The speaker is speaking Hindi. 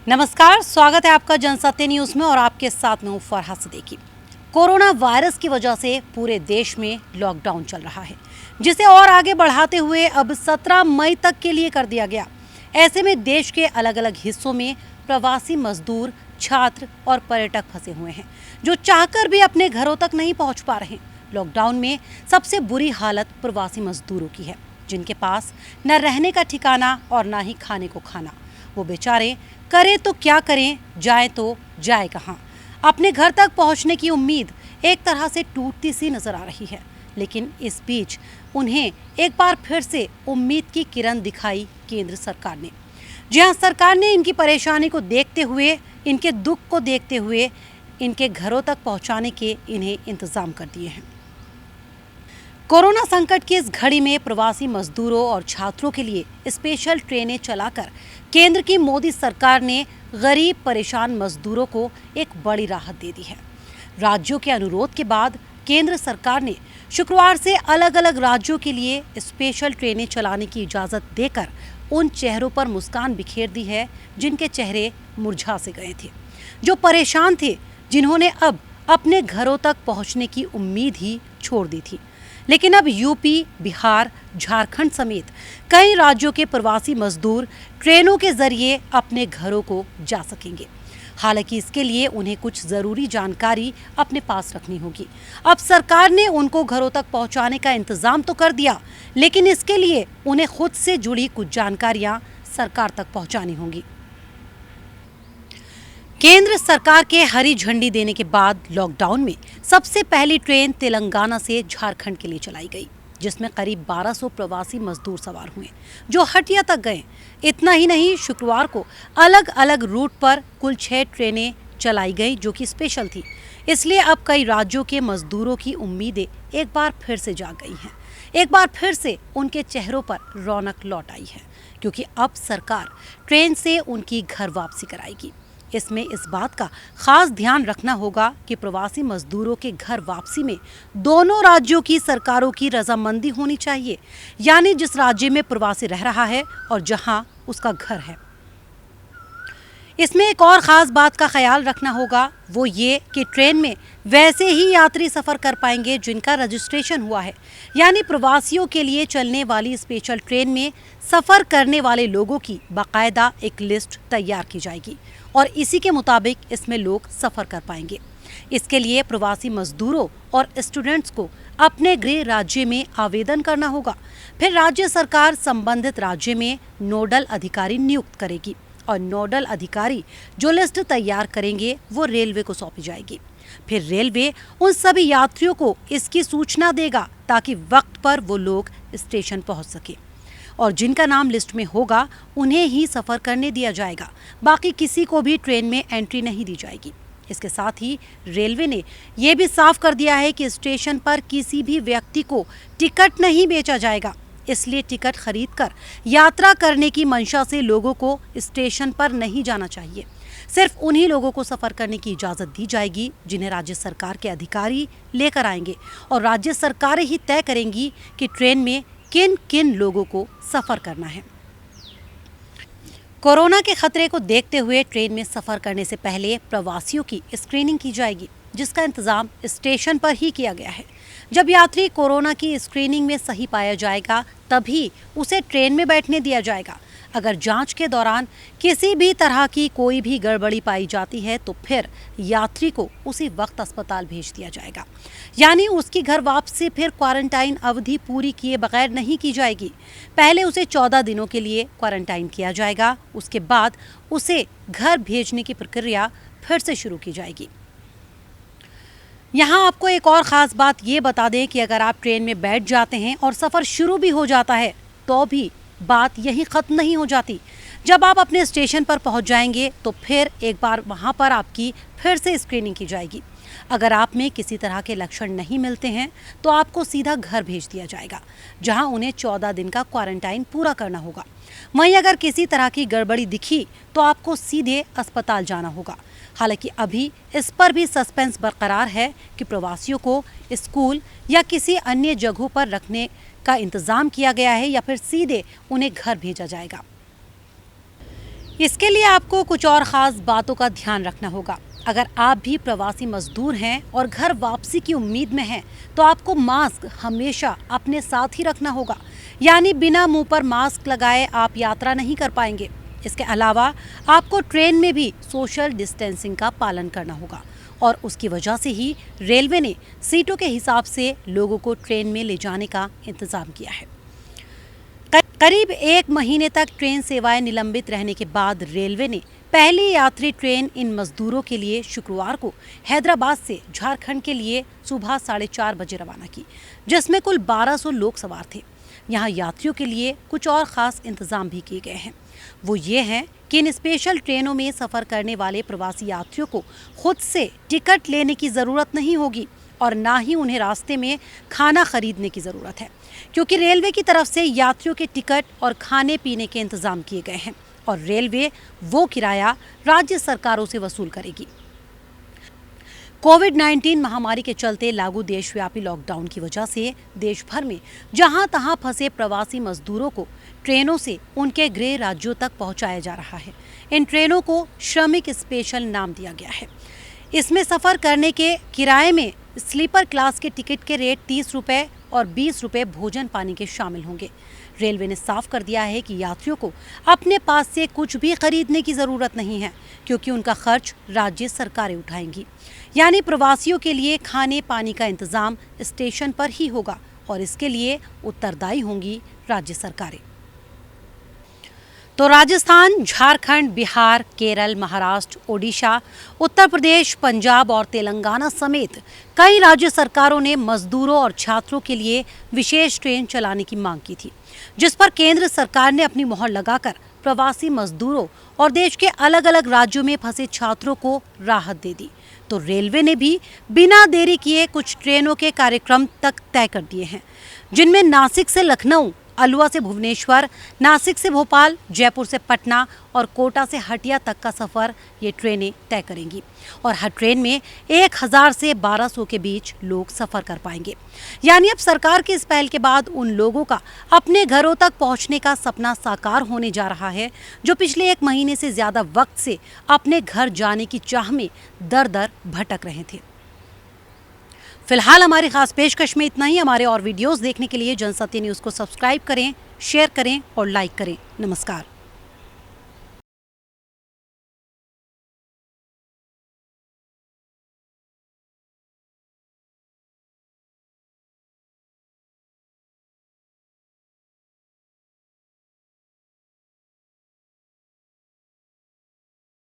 नमस्कार, स्वागत है आपका जनसत्य न्यूज में और आपके साथ में हूं फरहा सिद्दीकी। कोरोना वायरस की वजह से पूरे देश में लॉकडाउन चल रहा है, जिसे और आगे बढ़ाते हुए अब 17 मई तक के लिए कर दिया गया। ऐसे में देश के अलग अलग हिस्सों में प्रवासी मजदूर, छात्र और पर्यटक फंसे हुए हैं, जो चाहकर भी अपने घरों तक नहीं पहुंच पा रहे। लॉकडाउन में सबसे बुरी हालत प्रवासी मजदूरों की है, जिनके पास न रहने का ठिकाना और न ही खाने को खाना। वो बेचारे करें तो क्या करें, जाए तो जाए कहाँ। अपने घर तक पहुंचने की उम्मीद एक तरह से टूटती सी नजर आ रही है, लेकिन इस बीच उन्हें एक बार फिर से उम्मीद की किरण दिखाई केंद्र सरकार ने। जी हाँ, सरकार ने इनकी परेशानी को देखते हुए, इनके दुख को देखते हुए इनके घरों तक पहुंचाने के इन्हें इंतजाम कर दिए हैं। कोरोना संकट की इस घड़ी में प्रवासी मजदूरों और छात्रों के लिए स्पेशल ट्रेनें चलाकर केंद्र की मोदी सरकार ने गरीब परेशान मजदूरों को एक बड़ी राहत दे दी है। राज्यों के अनुरोध के बाद केंद्र सरकार ने शुक्रवार से अलग अलग राज्यों के लिए स्पेशल ट्रेनें चलाने की इजाज़त देकर उन चेहरों पर मुस्कान बिखेर दी है जिनके चेहरे मुरझा से गए थे, जो परेशान थे, जिन्होंने अब अपने घरों तक पहुंचने की उम्मीद ही छोड़ दी थी। लेकिन अब यूपी, बिहार, झारखंड समेत कई राज्यों के प्रवासी मजदूर ट्रेनों के जरिए अपने घरों को जा सकेंगे। हालांकि इसके लिए उन्हें कुछ जरूरी जानकारी अपने पास रखनी होगी। अब सरकार ने उनको घरों तक पहुंचाने का इंतजाम तो कर दिया, लेकिन इसके लिए उन्हें खुद से जुड़ी कुछ जानकारियां सरकार तक पहुंचानी होंगी। केंद्र सरकार के हरी झंडी देने के बाद लॉकडाउन में सबसे पहली ट्रेन तेलंगाना से झारखंड के लिए चलाई गई, जिसमें करीब 1200 प्रवासी मजदूर सवार हुए, जो हटिया तक गए। इतना ही नहीं, शुक्रवार को अलग अलग रूट पर कुल 6 ट्रेनें चलाई गई, जो कि स्पेशल थी। इसलिए अब कई राज्यों के मजदूरों की उम्मीदें एक बार फिर से जाग गई हैं। एक बार फिर से उनके चेहरों पर रौनक लौट आई है, क्योंकि अब सरकार ट्रेन से उनकी घर वापसी कराएगी। इसमें इस बात का खास ध्यान रखना होगा कि प्रवासी मजदूरों के घर वापसी में दोनों राज्यों की सरकारों की रजामंदी होनी चाहिए, यानी जिस राज्य में प्रवासी रह रहा है और जहां उसका घर है। इसमें एक और खास बात का ख्याल रखना होगा, वो ये कि ट्रेन में वैसे ही यात्री सफर कर पाएंगे जिनका रजिस्ट्रेशन हुआ है, यानी प्रवासियों के लिए चलने वाली स्पेशल ट्रेन में सफर करने वाले लोगों की बाकायदा एक लिस्ट तैयार की जाएगी और इसी के मुताबिक इसमें लोग सफर कर पाएंगे। इसके लिए प्रवासी मजदूरों और स्टूडेंट्स को अपने गृह राज्य में आवेदन करना होगा। फिर राज्य सरकार संबंधित राज्य में नोडल अधिकारी नियुक्त करेगी और नोडल अधिकारी जो लिस्ट तैयार करेंगे वो रेलवे को सौंपी जाएगी। फिर रेलवे उन सभी यात्रियों को इसकी सूचना देगा ताकि वक्त पर वो लोग स्टेशन पहुंच सके और जिनका नाम लिस्ट में होगा उन्हें ही सफर करने दिया जाएगा। बाकी किसी को भी ट्रेन में एंट्री नहीं दी जाएगी। इसके साथ ही रेलवे ने यह भी साफ कर दिया है कि स्टेशन पर किसी भी व्यक्ति को टिकट नहीं बेचा जाएगा। इसलिए टिकट खरीदकर यात्रा करने की मंशा से लोगों को स्टेशन पर नहीं जाना चाहिए। सिर्फ उन्हीं लोगों को सफर करने की इजाजत दी जाएगी जिन्हें राज्य सरकार के अधिकारी लेकर आएंगे और राज्य सरकारें ही तय करेंगी कि ट्रेन में किन किन लोगों को सफर करना है। कोरोना के खतरे को देखते हुए ट्रेन में सफर करने से पहले प्रवासियों की स्क्रीनिंग की जाएगी, जिसका इंतजाम स्टेशन पर ही किया गया है। जब यात्री कोरोना की स्क्रीनिंग में सही पाया जाएगा, तभी उसे ट्रेन में बैठने दिया जाएगा। अगर जांच के दौरान किसी भी तरह की कोई भी गड़बड़ी पाई जाती है तो फिर यात्री को उसी वक्त अस्पताल भेज दिया जाएगा, यानी उसकी घर वापसी फिर क्वारंटाइन अवधि पूरी किए बगैर नहीं की जाएगी। पहले उसे 14 दिनों के लिए क्वारंटाइन किया जाएगा, उसके बाद उसे घर भेजने की प्रक्रिया फिर से शुरू की जाएगी। यहाँ आपको एक और ख़ास बात ये बता दें कि अगर आप ट्रेन में बैठ जाते हैं और सफ़र शुरू भी हो जाता है तो भी बात यहीं ख़त्म नहीं हो जाती। जब आप अपने स्टेशन पर पहुँच जाएंगे तो फिर एक बार वहाँ पर आपकी फिर से स्क्रीनिंग की जाएगी। अगर आप में किसी तरह के लक्षण नहीं मिलते हैं तो आपको सीधा घर भेज दिया जाएगा, जहाँ उन्हें 14 दिन का क्वारंटाइन पूरा करना होगा। वहीं अगर किसी तरह की गड़बड़ी दिखी तो आपको सीधे अस्पताल जाना होगा। हालांकि अभी इस पर भी सस्पेंस बरकरार है कि प्रवासियों को स्कूल या किसी अन्य जगहों पर रखने का इंतजाम किया गया है या फिर सीधे उन्हें घर भेजा जाएगा। इसके लिए आपको कुछ और ख़ास बातों का ध्यान रखना होगा। अगर आप भी प्रवासी मजदूर हैं और घर वापसी की उम्मीद में हैं, तो आपको मास्क हमेशा अपने साथ ही रखना होगा। यानी बिना मुंह पर मास्क लगाए आप यात्रा नहीं कर पाएंगे। इसके अलावा आपको ट्रेन में भी सोशल डिस्टेंसिंग का पालन करना होगा और उसकी वजह से ही रेलवे ने सीटों के हिसाब से लोगों को ट्रेन में ले जाने का इंतजाम किया है। करीब 1 महीने तक ट्रेन सेवाएं निलंबित रहने के बाद रेलवे ने पहली यात्री ट्रेन इन मजदूरों के लिए शुक्रवार को हैदराबाद से झारखंड के लिए सुबह 4:30 बजे रवाना की, जिसमें कुल 1200 लोग सवार थे। यहाँ यात्रियों के लिए कुछ और ख़ास इंतजाम भी किए गए हैं। वो ये हैं कि इन स्पेशल ट्रेनों में सफ़र करने वाले प्रवासी यात्रियों को खुद से टिकट लेने की ज़रूरत नहीं होगी और ना ही उन्हें रास्ते में खाना खरीदने की ज़रूरत है, क्योंकि रेलवे की तरफ से यात्रियों के टिकट और खाने पीने के इंतज़ाम किए गए हैं और रेलवे वो किराया राज्य सरकारों से वसूल करेगी। कोविड-19 महामारी के चलते लागू देशव्यापी लॉकडाउन की वजह से देश भर में जहां तहां फंसे प्रवासी मजदूरों को ट्रेनों से उनके गृह राज्यों तक पहुंचाया जा रहा है। इन ट्रेनों को श्रमिक स्पेशल नाम दिया गया है। इसमें सफ़र करने के किराए में स्लीपर क्लास के टिकट के रेट 30 रुपये और 20 रुपये भोजन पानी के शामिल होंगे। रेलवे ने साफ कर दिया है कि यात्रियों को अपने पास से कुछ भी खरीदने की ज़रूरत नहीं है, क्योंकि उनका खर्च राज्य सरकारें उठाएंगी। यानी प्रवासियों के लिए खाने पानी का इंतज़ाम स्टेशन पर ही होगा और इसके लिए उत्तरदायी होंगी राज्य सरकारें। तो राजस्थान, झारखंड, बिहार, केरल, महाराष्ट्र, ओडिशा, उत्तर प्रदेश, पंजाब और तेलंगाना समेत कई राज्य सरकारों ने मजदूरों और छात्रों के लिए विशेष ट्रेन चलाने की मांग की थी, जिस पर केंद्र सरकार ने अपनी मोहर लगाकर प्रवासी मजदूरों और देश के अलग अलग राज्यों में फंसे छात्रों को राहत दे दी। तो रेलवे ने भी बिना देरी किए कुछ ट्रेनों के कार्यक्रम तक तय कर दिए हैं, जिनमें नासिक से लखनऊ, अलुआ से भुवनेश्वर, नासिक से भोपाल, जयपुर से पटना और कोटा से हटिया तक का सफ़र ये ट्रेनें तय करेंगी और हर ट्रेन में 1000 से 1200 के बीच लोग सफ़र कर पाएंगे। यानी अब सरकार की इस पहल के बाद उन लोगों का अपने घरों तक पहुंचने का सपना साकार होने जा रहा है, जो पिछले 1 महीने से ज़्यादा वक्त से अपने घर जाने की चाह में दर दर भटक रहे थे। फिलहाल हमारी खास पेशकश में इतना ही। हमारे और वीडियोस देखने के लिए जनसत्य न्यूज़ को सब्सक्राइब करें, शेयर करें और लाइक करें। नमस्कार।